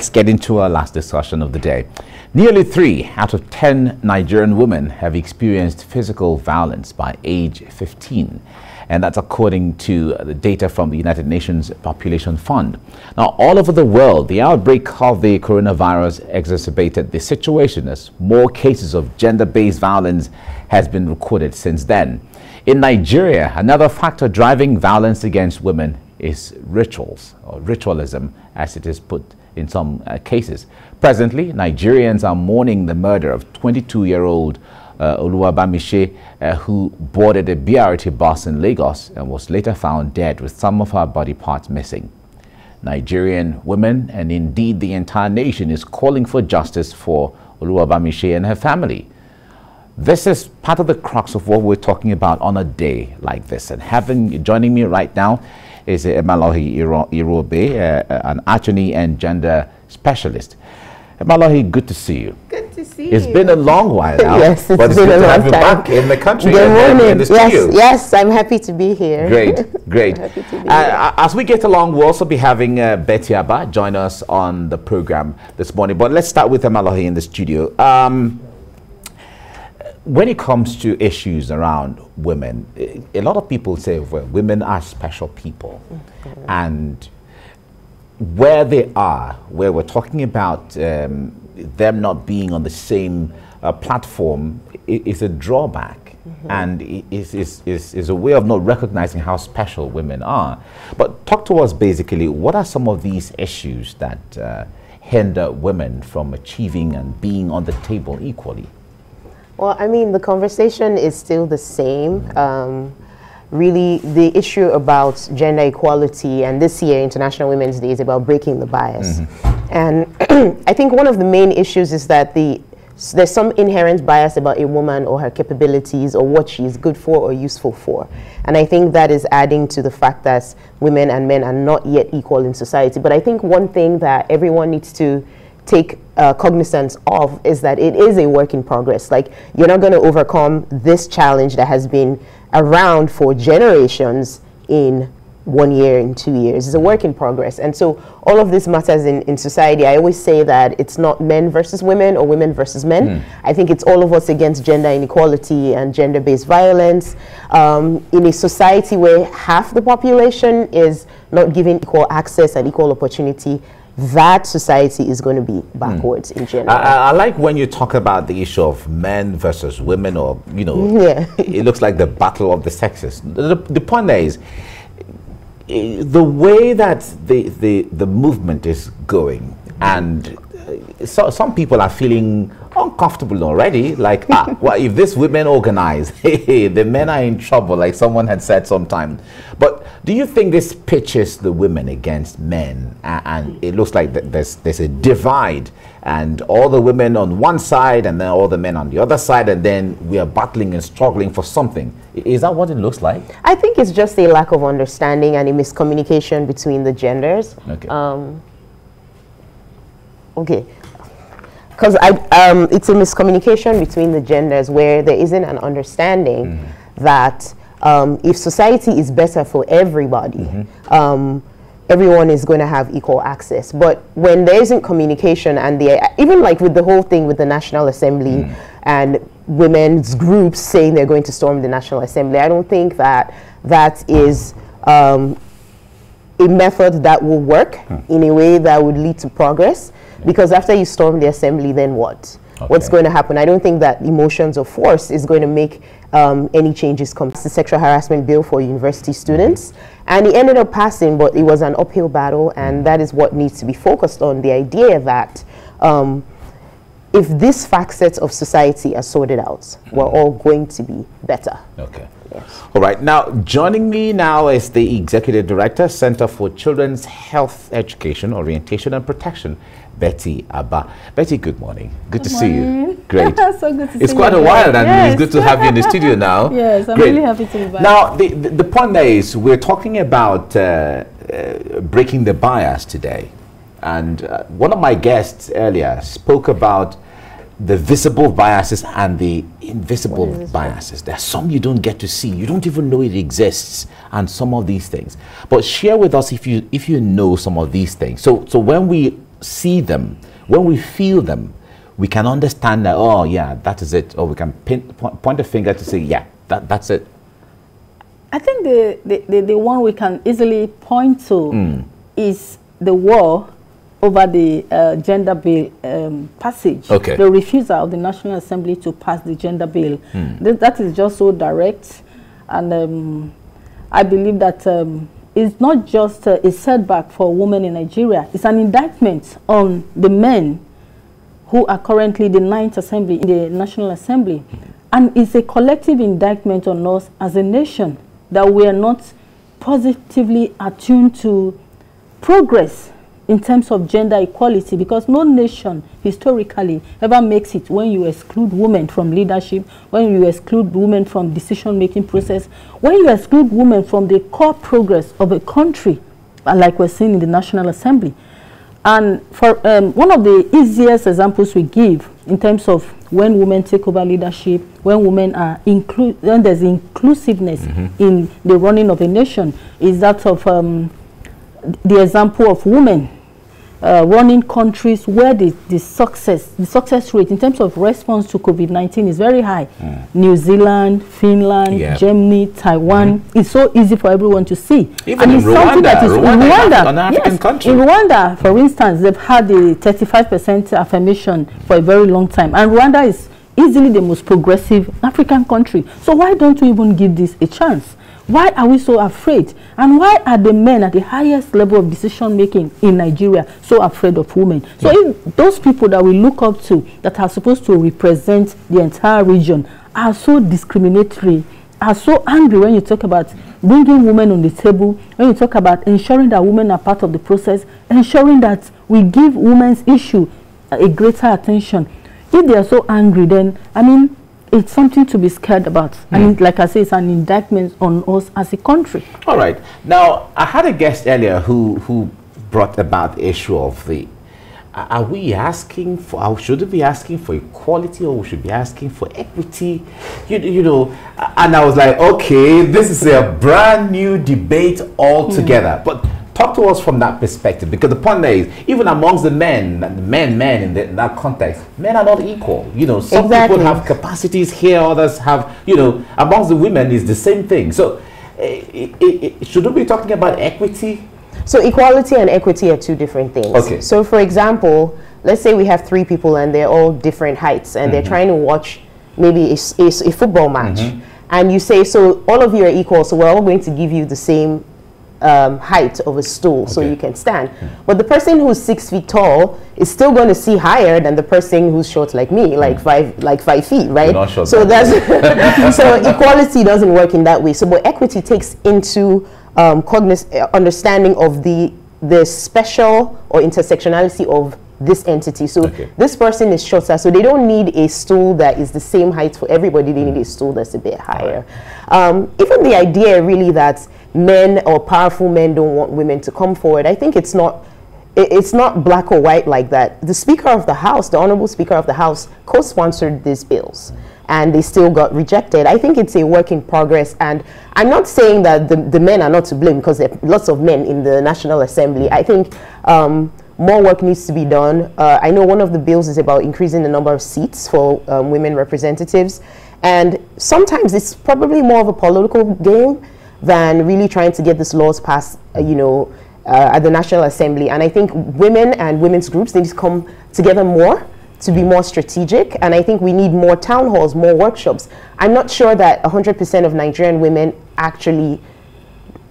Let's get into our last discussion of the day. Nearly 3 out of 10 Nigerian women have experienced physical violence by age 15. And that's according to the data from the United Nations Population Fund. Now, all over the world, the outbreak of the coronavirus exacerbated the situation as more cases of gender-based violence has been recorded since then. In Nigeria, another factor driving violence against women is rituals, or ritualism, as it is put in some cases. Presently, Nigerians are mourning the murder of 22-year-old Oluwabamiche, who boarded a BRT bus in Lagos and was later found dead with some of her body parts missing. Nigerian women, and indeed the entire nation, is calling for justice for Oluwabamiche and her family. This is part of the crux of what we're talking about on a day like this. And joining me right now is Emalohi Irobe, an attorney and gender specialist. Emalohi, good to see you. Good to see you. It's been a long while now. Yes, it's been a long time. Back in the country. Good morning. In the studio. Yes, I'm happy to be here. Great, great. Happy to be here. As we get along, we'll also be having Betty Abba join us on the program this morning. But let's start with Emalohi in the studio. When it comes to issues around women, a lot of people say, well, women are special people. And where they are, where we're talking about them not being on the same platform, is a drawback. And it is a way of not recognizing how special women are. But talk to us basically, what are some of these issues that hinder women from achieving and being on the table equally? Well, I mean, the conversation is still the same. Really, the issue about gender equality, and this year, International Women's Day, is about breaking the bias. And I think one of the main issues is that there's some inherent bias about a woman or her capabilities or what she's good for or useful for. And I think that is adding to the fact that women and men are not yet equal in society. But I think one thing that everyone needs to take cognizance of is that it is a work in progress. Like, you're not going to overcome this challenge that has been around for generations in 1 year, in 2 years. It's a work in progress. And so all of this matters in society. I always say that it's not men versus women or women versus men. I think it's all of us against gender inequality and gender-based violence. In a society where half the population is not given equal access and equal opportunity, that society is going to be backwards in general. I like when you talk about the issue of men versus women, or, you know, it looks like the battle of the sexes. The point there is, the way that the movement is going, and so some people are feeling uncomfortable already, like, well, if this women organize, hey, the men are in trouble, like someone had said sometime. But do you think this pitches the women against men, and it looks like that there's a divide, and all the women on one side and then all the men on the other side, and then we are battling and struggling for something? Is that what it looks like? I think it's just a lack of understanding and a miscommunication between the genders. Okay. Because it's a miscommunication between the genders where there isn't an understanding that if society is better for everybody, everyone is going to have equal access. But when there isn't communication, and even like with the whole thing with the National Assembly and women's groups saying they're going to storm the National Assembly, I don't think that that is a method that will work in a way that would lead to progress. Because after you storm the assembly, then what? What's going to happen? I don't think that emotions of force is going to make any changes come to the sexual harassment bill for university students. And it ended up passing, but it was an uphill battle, and that is what needs to be focused on, the idea that if these facets of society are sorted out, we're all going to be better. Okay. Yes. All right. Now, joining me now is the Executive Director, Center for Children's Health Education, Orientation and Protection, Betty Abba. Betty, good morning. Good to see you. Great. So good to see you. It's quite a while, and it's good to have you in the studio now. Yes, I'm really happy to be back. Now, the point there is, we're talking about breaking the bias today. And one of my guests earlier spoke about the visible biases and the invisible biases. There are some you don't get to see. You don't even know it exists, and some of these things. But share with us if you know some of these things. So when we see them, when we feel them, we can understand that, oh yeah, that is it, or we can point a finger to say, yeah, that's it. I think the one we can easily point to is the war over the gender bill passage. Okay. The refusal of the National Assembly to pass the gender bill. That is just so direct, and I believe that it's not just a setback for women in Nigeria. It's an indictment on the men who are currently the 9th Assembly in the National Assembly. And it's a collective indictment on us as a nation that we are not positively attuned to progress in terms of gender equality, because no nation historically ever makes it when you exclude women from leadership, when you exclude women from decision-making process, when you exclude women from the core progress of a country, like we're seeing in the National Assembly. And for one of the easiest examples we give in terms of when women take over leadership, when women are when there's inclusiveness in the running of a nation, is that of the example of women running countries where the success rate in terms of response to COVID-19 is very high. New Zealand, Finland, Germany, Taiwan. It's so easy for everyone to see. Even in Rwanda, that is Rwanda, an African country. In Rwanda, for instance, they've had the 35% affirmation for a very long time. And Rwanda is easily the most progressive African country. So why don't we even give this a chance? Why are we so afraid? And why are the men at the highest level of decision making in Nigeria so afraid of women? So if those people that we look up to, that are supposed to represent the entire region, are so discriminatory, are so angry when you talk about bringing women on the table, when you talk about ensuring that women are part of the process, ensuring that we give women's issue a greater attention. If they are so angry, then, I mean, it's something to be scared about. I mean, like I say, it's an indictment on us as a country. All right. Now, I had a guest earlier who brought about the issue of the, are we asking for, should we be asking for equality, or we should be asking for equity? You know, and I was like, okay, this is a brand new debate altogether. But talk to us from that perspective, because the point there is, even amongst the men in that context, men are not equal. You know, some people have capacities here, others have, you know, amongst the women is the same thing. So should we be talking about equity? So equality and equity are two different things. Okay. So for example, let's say we have 3 people and they're all different heights, and they're trying to watch maybe a football match. And you say, so all of you are equal, so we're all going to give you the same height of a stool so you can stand. But the person who's 6 feet tall is still going to see higher than the person who's short like me, like 5 feet, right? So that's so equality doesn't work in that way. So but equity takes into understanding of the special or intersectionality of this entity. So this person is shorter, so they don't need a stool that is the same height for everybody. They need a stool that's a bit higher. Even the idea really that men or powerful men don't want women to come forward, I think it's not black or white like that. The Speaker of the House, the Honorable Speaker of the House, co-sponsored these bills, and they still got rejected. I think it's a work in progress, and I'm not saying that the men are not to blame, because there are lots of men in the National Assembly. I think more work needs to be done. I know one of the bills is about increasing the number of seats for women representatives, and sometimes it's probably more of a political game than really trying to get these laws passed, you know, at the National Assembly. And I think women and women's groups need to come together more to be more strategic. And I think we need more town halls, more workshops. I'm not sure that 100% of Nigerian women actually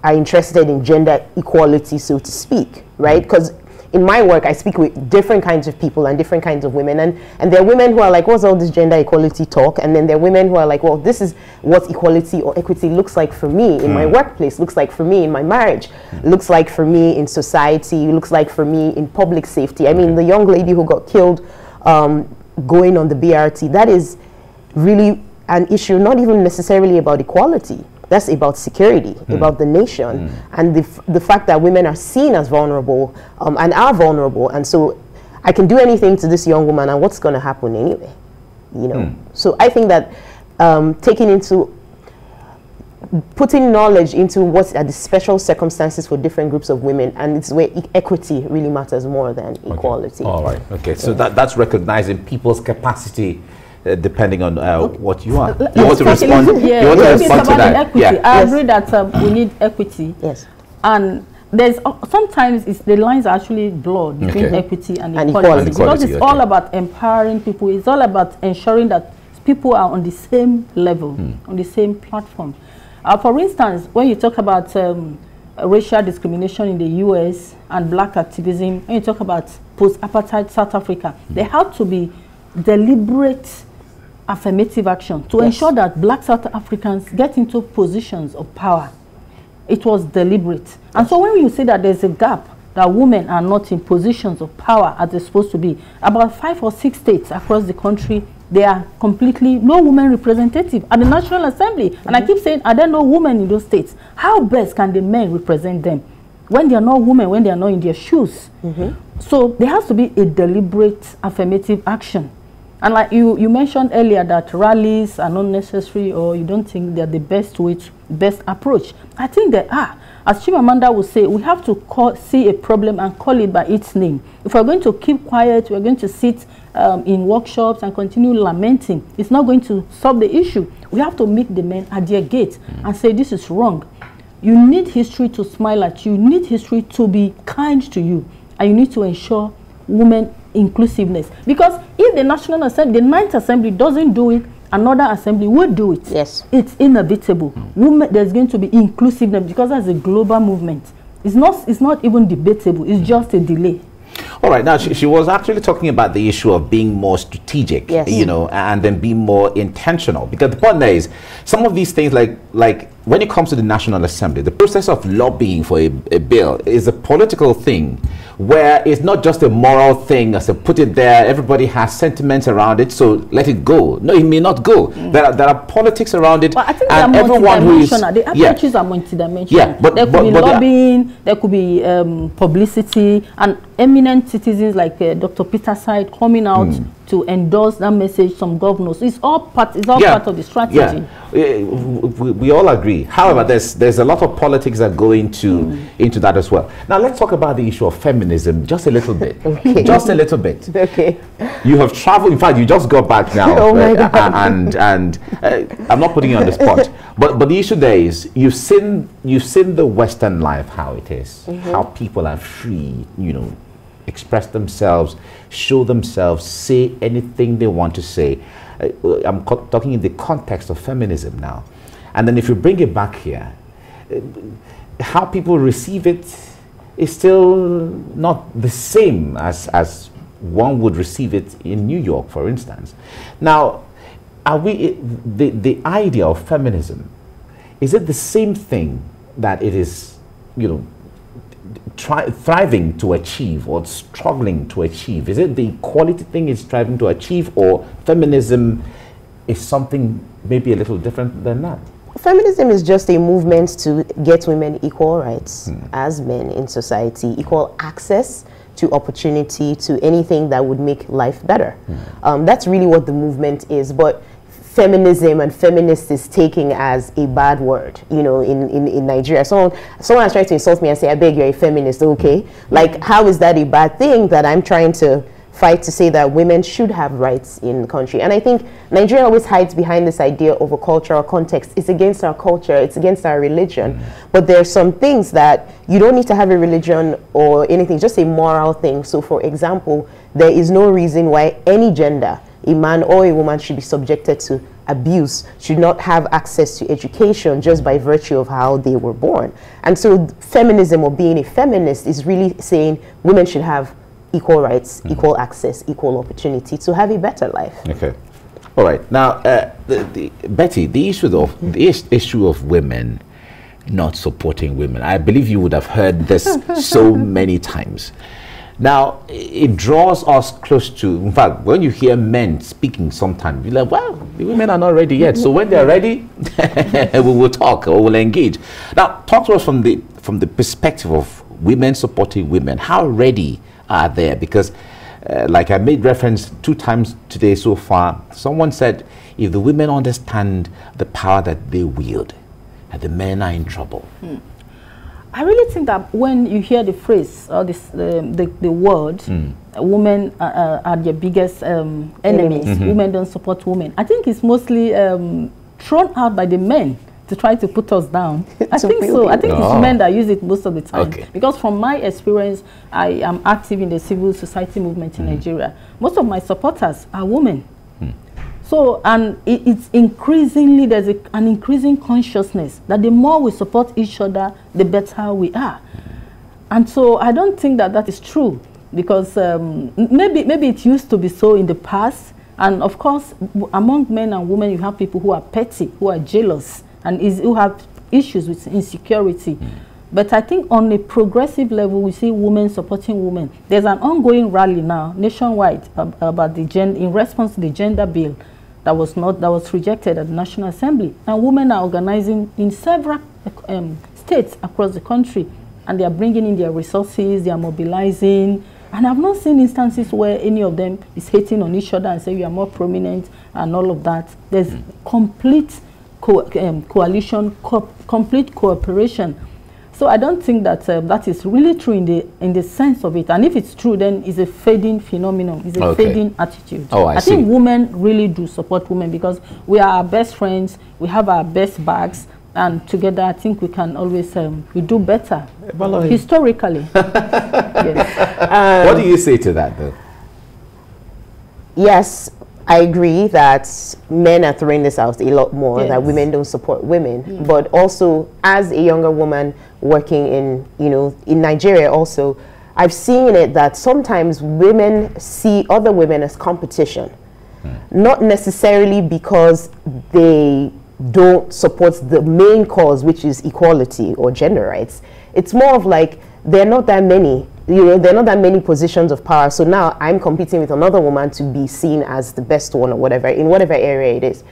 are interested in gender equality, so to speak, right? Because in my work, I speak with different kinds of people and different kinds of women. And there are women who are like, what's all this gender equality talk? And then there are women who are like, well, this is what equality or equity looks like for me in my workplace, looks like for me in my marriage, looks like for me in society, looks like for me in public safety. I mean, the young lady who got killed going on the BRT, that is really an issue, not even necessarily about equality. That's about security, about the nation, and the fact that women are seen as vulnerable and are vulnerable. And so I can do anything to this young woman, and what's going to happen anyway? You know. So I think that taking into putting knowledge into what are the special circumstances for different groups of women, and it's where equity really matters more than equality. All right. Okay. So that's recognizing people's capacity. Depending on what you are. You want to respond, yeah, you want to respond to that? Equity. Yeah. I agree that we need equity. Yes. And there's sometimes the lines are actually blurred between equity and equality. Because it's all about empowering people. It's all about ensuring that people are on the same level, on the same platform. For instance, when you talk about racial discrimination in the US and black activism, when you talk about post-apartheid South Africa, there had to be deliberate affirmative action to ensure that black South Africans get into positions of power. It was deliberate. And so when you see that there's a gap, that women are not in positions of power as they're supposed to be, about 5 or 6 states across the country, they are completely no women representative at the National Assembly. And I keep saying, are there no women in those states? How best can the men represent them when they are not women, when they are not in their shoes? So there has to be a deliberate affirmative action. And like you mentioned earlier that rallies are not necessary, or you don't think they're the best approach. I think they are. As Chimamanda would say, we have to see a problem and call it by its name. If we're going to keep quiet, we're going to sit in workshops and continue lamenting, it's not going to solve the issue. We have to meet the men at their gate and say, this is wrong. You need history to smile at you. You need history to be kind to you. And you need to ensure women inclusiveness. Because if the National Assembly, the 9th Assembly doesn't do it, another assembly will do it. Yes. It's inevitable. Women, there's going to be inclusiveness because that's a global movement. It's not even debatable. It's just a delay. All right. Now, she was actually talking about the issue of being more strategic, you know, and then being more intentional. Because the point there is, some of these things, like when it comes to the National Assembly, the process of lobbying for a bill is a political thing, where it's not just a moral thing as to put it there, everybody has sentiments around it, so let it go. No, it may not go. There are politics around it, but I think and everyone who is... The approaches are multidimensional. Yeah, but there could be lobbying, there could be publicity, and eminent citizens like Dr. Peter Said coming out to endorse that message, some governors. It's all part of the strategy. We all agree. However, there's a lot of politics that go into that as well. Now let's talk about the issue of feminism just a little bit. Just a little bit. You have traveled. In fact, you just got back now. Oh my God. And I'm not putting you on the spot, but the issue there is you've seen the Western life, how it is, how people are free, you know, express themselves, show themselves, say anything they want to say. I'm talking in the context of feminism now. And then if you bring it back here, how people receive it is still not the same as one would receive it in New York, for instance. Now, are we, the idea of feminism, is it the same thing that it is, you know, thriving to achieve or struggling to achieve? Is it the equality thing it's striving to achieve, or feminism is something maybe a little different than that? Feminism is just a movement to get women equal rights as men in society, equal access to opportunity, to anything that would make life better. That's really what the movement is. But feminism and feminist is taken as a bad word, you know, in Nigeria. Someone has tried to insult me and say, I beg, you're a feminist, okay? Like, how is that a bad thing that I'm trying to fight to say that women should have rights in the country? And I think Nigeria always hides behind this idea of a cultural context. It's against our culture, it's against our religion. But there are some things that you don't need to have a religion or anything, just a moral thing. So for example, there is no reason why any gender, a man or a woman, should be subjected to abuse, should not have access to education just by virtue of how they were born. And so feminism, or being a feminist, is really saying women should have equal rights, equal access, equal opportunity to have a better life. Okay. All right. Now, Betty, the issue of women not supporting women, I believe you would have heard this so many times. Now, it draws us close to, in fact, when you hear men speaking sometimes, you're like, well, the women are not ready yet. So when they're ready, we will talk or we'll engage. Now, talk to us from the perspective of women supporting women. How ready are they? Because like I made reference 2 times today so far, someone said, if the women understand the power that they wield, the men are in trouble? I really think that when you hear the phrase or this, the word, women are their biggest enemies, women don't support women, I think it's mostly thrown out by the men to try to put us down. I think so. I think it's men that use it most of the time. Because from my experience, I am active in the civil society movement in Nigeria. Most of my supporters are women. So, and it's increasingly, there's an increasing consciousness that the more we support each other, the better we are. And so I don't think that that is true, because maybe it used to be so in the past. And of course, among men and women, you have people who are petty, who are jealous, and who have issues with insecurity. But I think on a progressive level, we see women supporting women. There's an ongoing rally now nationwide about in response to the gender bill that was rejected at the National Assembly. And women are organizing in several states across the country, and they are bringing in their resources, they are mobilizing. And I've not seen instances where any of them is hating on each other and say you are more prominent and all of that. There's complete coalition, complete cooperation. So I don't think that that is really true in the sense of it. And if it's true, then it's a fading phenomenon. It's a fading attitude. I think women really do support women, because we are our best friends. We have our best backs. And together, I think we can always we do better. Historically. Yes. What do you say to that, though? Yes, I agree that men are throwing this out a lot more, that women don't support women. But also, as a younger woman working in, in Nigeria also, I've seen it that sometimes women see other women as competition. Not necessarily because they don't support the main cause, which is equality or gender rights. It's more of like, there are not that many, there are not that many positions of power. So now I'm competing with another woman to be seen as the best one or whatever, in whatever area it is.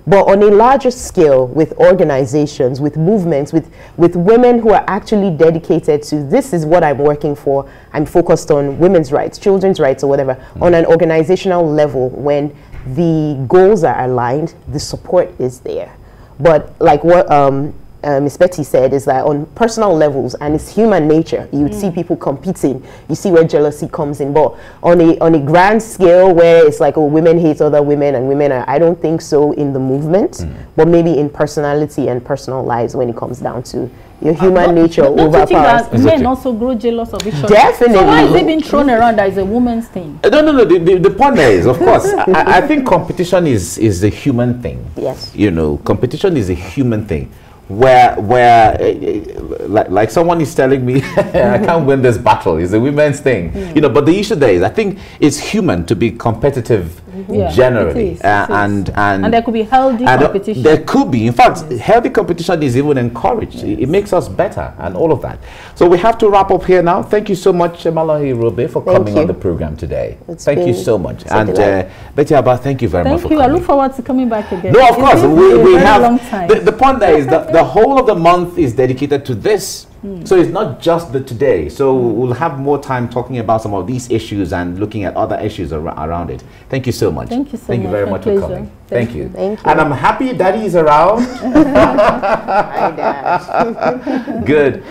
But on a larger scale, with organizations, with movements, with women who are actually dedicated to, this is what I'm working for, I'm focused on women's rights, children's rights or whatever, on an organizational level, when the goals are aligned, the support is there. But like what Ms. Betty said, is that on personal levels, and it's human nature, you would see people competing, you see where jealousy comes in. But on a grand scale where it's like, oh, women hate other women and women are, I don't think so in the movement, but maybe in personality and personal lives when it comes down to your human nature overpowers. Don't you think that men also grow jealous of each other? Definitely. So why is it being thrown around as a woman's thing? No. The point there is, of course, I think competition is a human thing. Yes. Competition is a human thing. Where like someone is telling me, I can't win this battle. It's a women's thing. But the issue there is, I think it's human to be competitive generally. And there could be healthy competition. There could be. In fact, healthy competition is even encouraged. It makes us better and all of that. So we have to wrap up here now. Thank you so much, Malahi Robe, for coming on the program today. Thank you so much. And Betty Abba, thank you very much for coming. I look forward to coming back again. No, of course. We have long time. The point there is that the whole of the month is dedicated to this. So it's not just the today. So we'll have more time talking about some of these issues and looking at other issues around it. Thank you so much. Thank you so much. Thank you very much for coming. Thank you. Thank you. And I'm happy Daddy is around. Hi, Dad. Good.